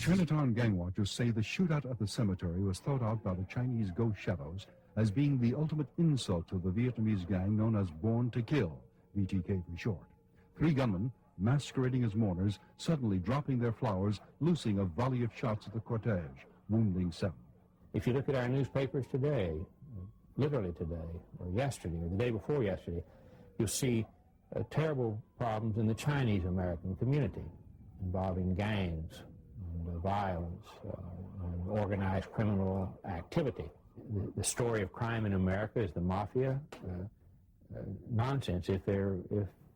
Chinatown gang watchers say the shootout at the cemetery was thought out by the Chinese ghost shadows as being the ultimate insult to the Vietnamese gang known as Born to Kill, VTK for short. 3 gunmen, masquerading as mourners, suddenly dropping their flowers, loosing a volley of shots at the cortege, wounding 7. If you look at our newspapers today, literally today, or yesterday, or the day before yesterday, you'll see terrible problems in the Chinese American community involving gangs, and violence, and organized criminal activity. The story of crime in America is the mafia. Nonsense. If there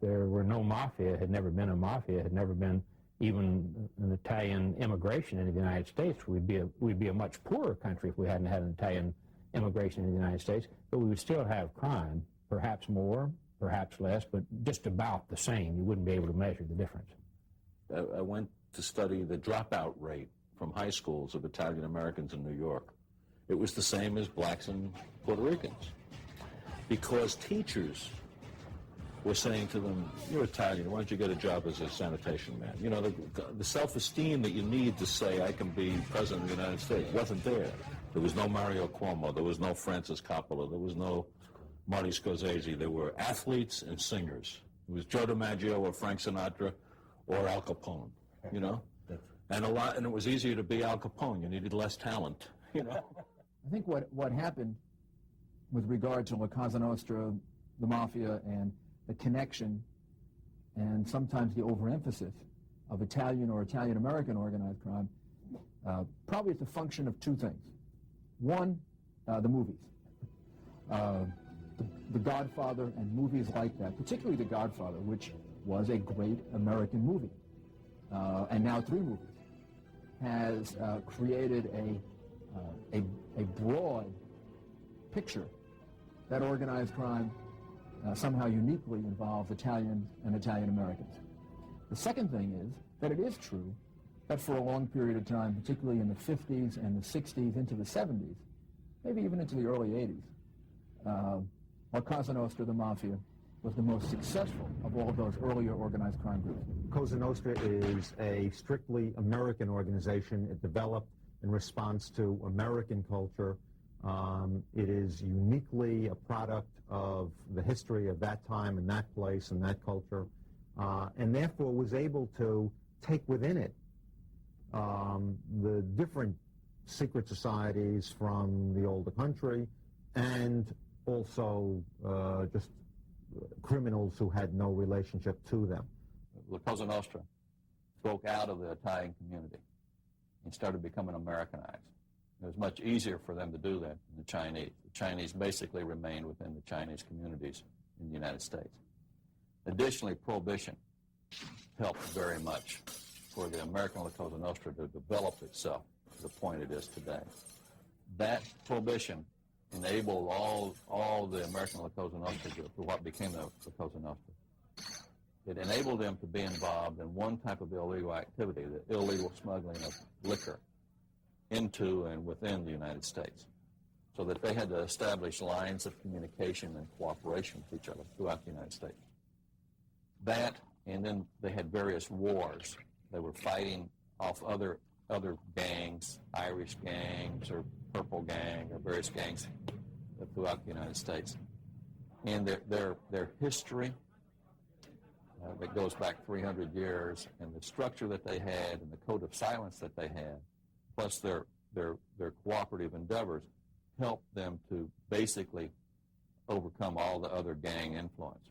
were no mafia, had never been a mafia, had never been even an Italian immigration into the United States, we'd be a much poorer country if we hadn't had an Italian immigration into the United States, but we would still have crime, perhaps more, perhaps less, but just about the same. You wouldn't be able to measure the difference. I went to study the dropout rate from high schools of Italian Americans in New York. It was the same as blacks and Puerto Ricans, because teachers were saying to them, "You're Italian, why don't you get a job as a sanitation man?" You know, the self-esteem that you need to say, "I can be president of the United States," wasn't there. There was no Mario Cuomo, there was no Francis Coppola, there was no Marty Scorsese. There were athletes and singers. It was Joe DiMaggio or Frank Sinatra or Al Capone, you know? And it was easier to be Al Capone. You needed less talent, you know? I think what happened with regard to La Cosa Nostra, the mafia, and the connection and sometimes the overemphasis of Italian or Italian-American organized crime, probably it's a function of 2 things. One, the movies. The Godfather and movies like that, particularly The Godfather, which was a great American movie, and now 3 movies, has created a broad picture that organized crime somehow uniquely involves Italians and Italian-Americans. The second thing is that it is true that for a long period of time, particularly in the 50s and the 60s into the 70s, maybe even into the early 80s, La Cosa Nostra, the mafia, was the most successful of all of those earlier organized crime groups. Cosa Nostra is a strictly American organization. It developed in response to American culture. It is uniquely a product of the history of that time and that place and that culture, and therefore was able to take within it the different secret societies from the older country and also just criminals who had no relationship to them. La Cosa Nostra broke out of the Italian community and started becoming Americanized. It was much easier for them to do that than the Chinese. The Chinese basically remained within the Chinese communities in the United States. Additionally, Prohibition helped very much for the American La Cosa Nostra to develop itself to the point it is today. That Prohibition enabled all the American La Cosa Nostra group, or what became the La Cosa Nostra. It enabled them to be involved in one type of illegal activity, the illegal smuggling of liquor into and within the United States, so that they had to establish lines of communication and cooperation with each other throughout the United States. That, and then they had various wars. They were fighting off other gangs, Irish gangs or Purple Gang or various gangs throughout the United States. And their history that goes back 300 years, and the structure that they had and the code of silence that they had, plus their cooperative endeavors, helped them to basically overcome all the other gang influence.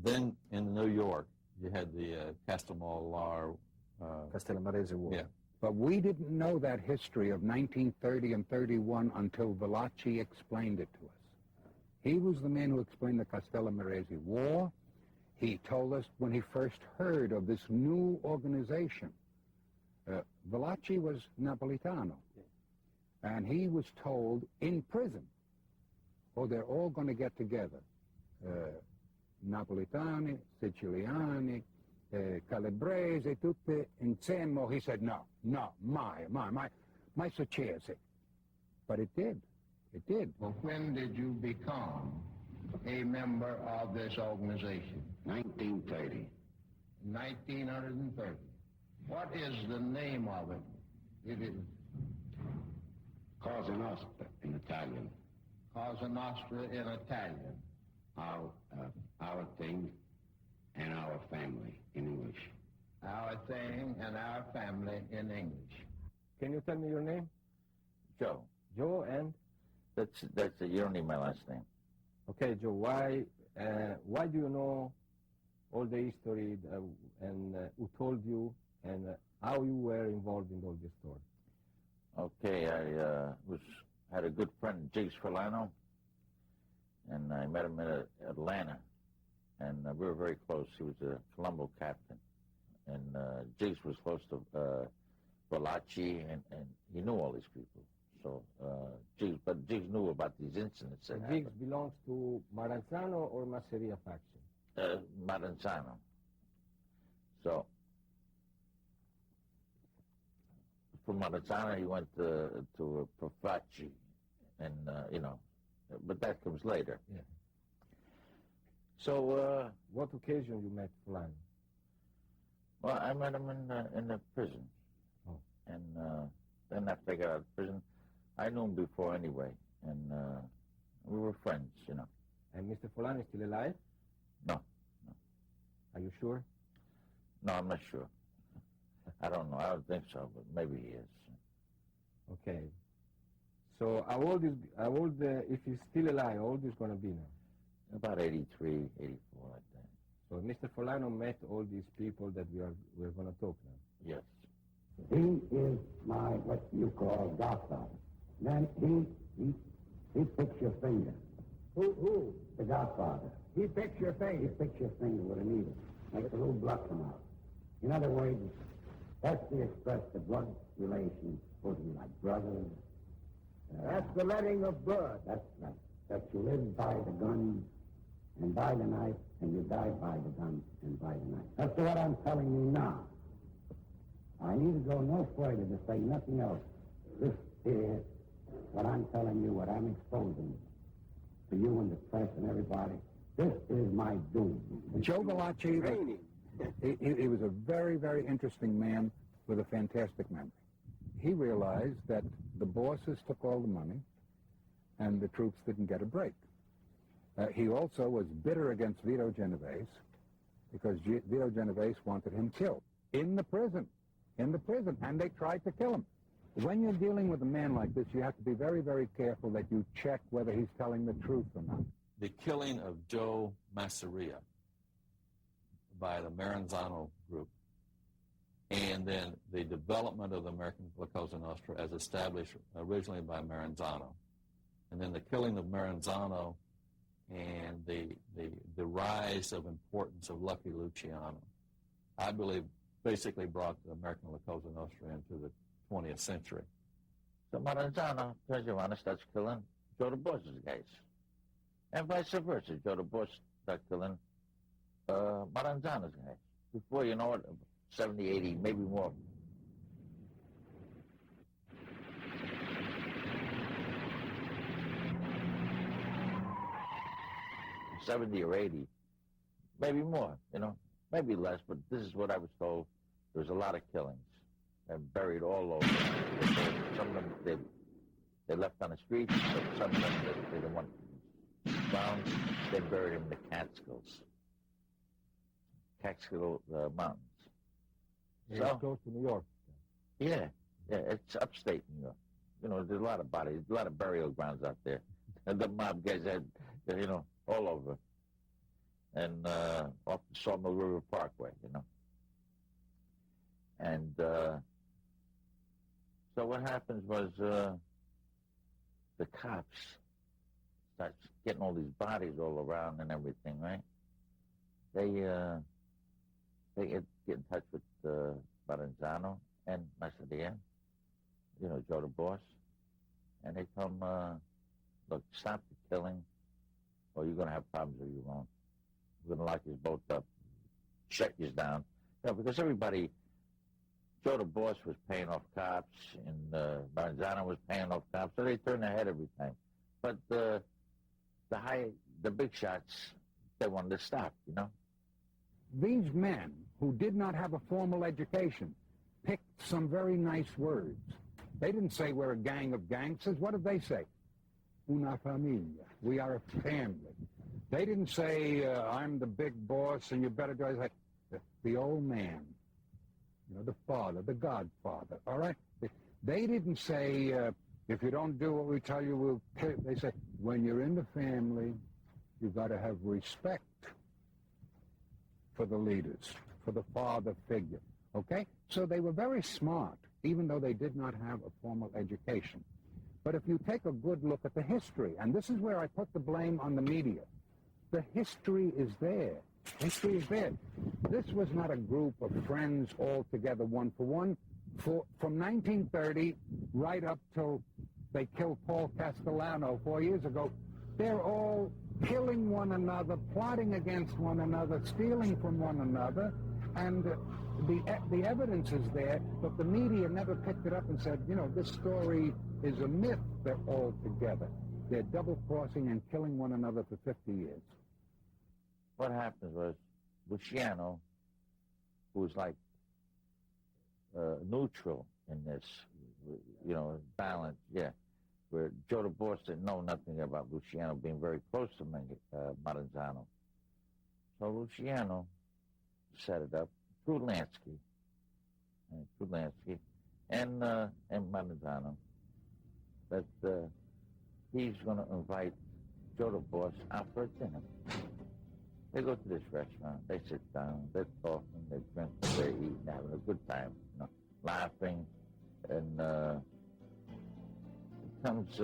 Then in New York, you had the Castellamare War. Yeah. But we didn't know that history of 1930 and 31 until Valachi explained it to us. He was the man who explained the Castellamare War. He told us when he first heard of this new organization. Valachi was Napolitano, and he was told in prison, oh, they're all going to get together. Napolitani, Siciliani, Calabrese, tutte insieme. He said, no, mai successe. But it did. It did. Well, when did you become a member of this organization? 1930. 1930. What is the name of it It is Cosa Nostra in Italian. Cosa Nostra in Italian. Our thing and our family in English. Our thing and our family in English. Can you tell me your name? Joe. Joe and? You don't need my last name. Okay, Joe, why do you know all the history and who told you and how you were involved in all this story? Okay, I had a good friend, Jiggs Ferlano, and I met him in Atlanta, and we were very close. He was a Colombo captain, and Jiggs was close to Valachi, and he knew all these people. So Jiggs knew about these incidents. That Jiggs belongs to Maranzano or Masseria faction? Maranzano. So from Maranzano, he went to Profaci, and but that comes later. Yeah. So what occasion you met Fulani? Well, I met him in the prison, and then after I got out of prison, I knew him before anyway, and we were friends, And Mr. Fulani is still alive? No. Are you sure? No, I'm not sure. I don't know. I don't think so, but maybe he is. Okay. So how old if he's still alive, how old is going to be now? About 83, 84, like that. So Mr. Fulano met all these people that we're going to talk now? Yes. He is my, what you call, godfather. Then he picks your finger. Who? The godfather. He picks your He finger. picks your finger with a needle. Makes a little blood come out. In other words, that's to express the blood relation, supposed to be like brothers. That's the letting of blood. That's right. That you live by the gun and by the knife, and you die by the gun and by the knife. That's what I'm telling you now. I need to go no further to say nothing else. This is what I'm telling you, what I'm exposing to you and the press and everybody. This is my doom. Joe Valachi, he was a very, very interesting man with a fantastic memory. He realized that the bosses took all the money and the troops didn't get a break. He also was bitter against Vito Genovese because Vito Genovese wanted him killed in the prison, and they tried to kill him. When you're dealing with a man like this, you have to be very, very careful that you check whether he's telling the truth or not. The killing of Joe Masseria by the Maranzano group, and then the development of the American La Cosa Nostra as established originally by Maranzano, and then the killing of Maranzano and the rise of importance of Lucky Luciano, I believe basically brought the American La Cosa Nostra into the 20th century. So Maranzano turns around and starts killing Joe the Boss's guys. And vice versa. Joe the Boss starts killing Maranzano's guys. Before you know it, 70, 80, maybe more. $70 or 80, maybe more, maybe less, but this is what I was told. There was a lot of killings and buried all over. Some of them they left on the streets, but some of them they didn't want found. They buried them in the Catskills Mountains. Yeah, so close to New York. Yeah, it's upstate New York. There's a lot of bodies, a lot of burial grounds out there. And the mob guys had, all over. And off the Sawmill River Parkway, And so what happens was the cops start getting all these bodies all around and everything, right? They get in touch with Maranzano and Masseria, Joe the Boss, and they tell him, look, stop the killing, or you're going to have problems of your own. We're going to lock you both up, shut you down. Because everybody, Joe the Boss was paying off cops, and Maranzano was paying off cops, so they turned their head every time. But the big shots, they wanted to stop, These men who did not have a formal education, picked some very nice words. They didn't say we're a gang of gangsters. What did they say? Una familia. We are a family. They didn't say, I'm the big boss and you better do it. Like the old man, you know, the father, the godfather, all right? They didn't say, if you don't do what we tell you, we'll kill you. They say, when you're in the family, you've got to have respect for the leaders, for the father figure, okay? So they were very smart, even though they did not have a formal education. But if you take a good look at the history, and this is where I put the blame on the media, the history is there. History is there. This was not a group of friends all together one for one. From 1930 right up till they killed Paul Castellano 4 years ago, they're all killing one another, plotting against one another, stealing from one another, and the evidence is there, but the media never picked it up and said, you know, this story is a myth. They're all together. They're double-crossing and killing one another for 50 years. What happened was Luciano, who was like neutral in this, you know, balance, yeah, where Joe DeBoss didn't know nothing about Luciano being very close to Maranzano. So Luciano set it up through Lansky and Maranzano that he's going to invite Joe DeBoss out for dinner. They go to this restaurant, they sit down, they're talking, they drink, they're eating, having a good time, you know, laughing, and it comes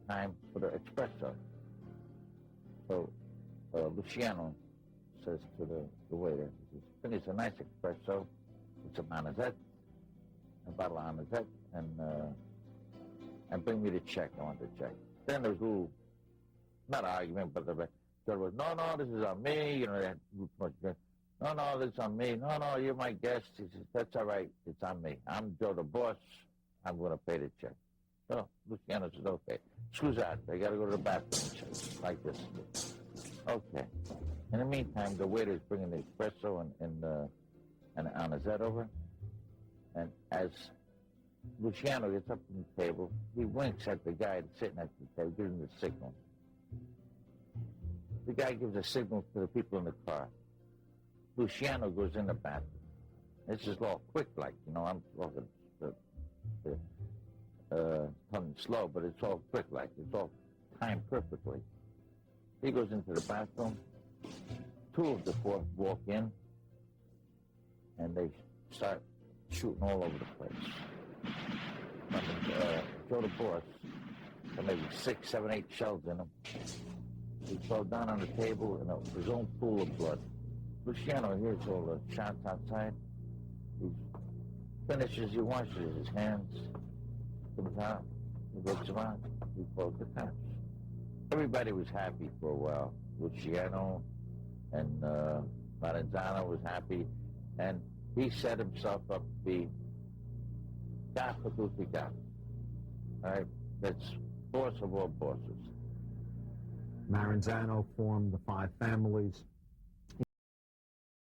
time for the espresso. So Luciano says to the waiter, he says, finish a nice espresso with some anisette, a bottle of anisette, and bring me the check. I want the check. Then there's a little, not argument, but the judge was, no, this is on me. You know, they had too much drink. No, this is on me. No, you're my guest. He says, that's all right. It's on me. I'm Joe DeBoss. I'm going to pay the check. So Luciano says, okay. Excuse that. I got to go to the bathroom. Like this. Okay. In the meantime, the waiter's bringing the espresso and anisette over. And as Luciano gets up from the table, he winks at the guy sitting at the table, gives him the signal. The guy gives a signal to the people in the car. Luciano goes in the bathroom. This is all quick, like, you know, I'm talking coming slow, but it's all quick, like, it's all timed perfectly. He goes into the bathroom. Two of the four walk in, and they start shooting all over the place. Joe DeBoss, there may be 6, 7, 8 shells in him. He fell down on the table in his own pool of blood. Luciano hears all the shots outside. He finishes, he washes his hands, comes out, he looks around, he calls the cops. Everybody was happy for a while. Luciano and Maranzano was happy, and he set himself up to be God for God. All right? That's boss of all bosses. Maranzano formed the Five Families,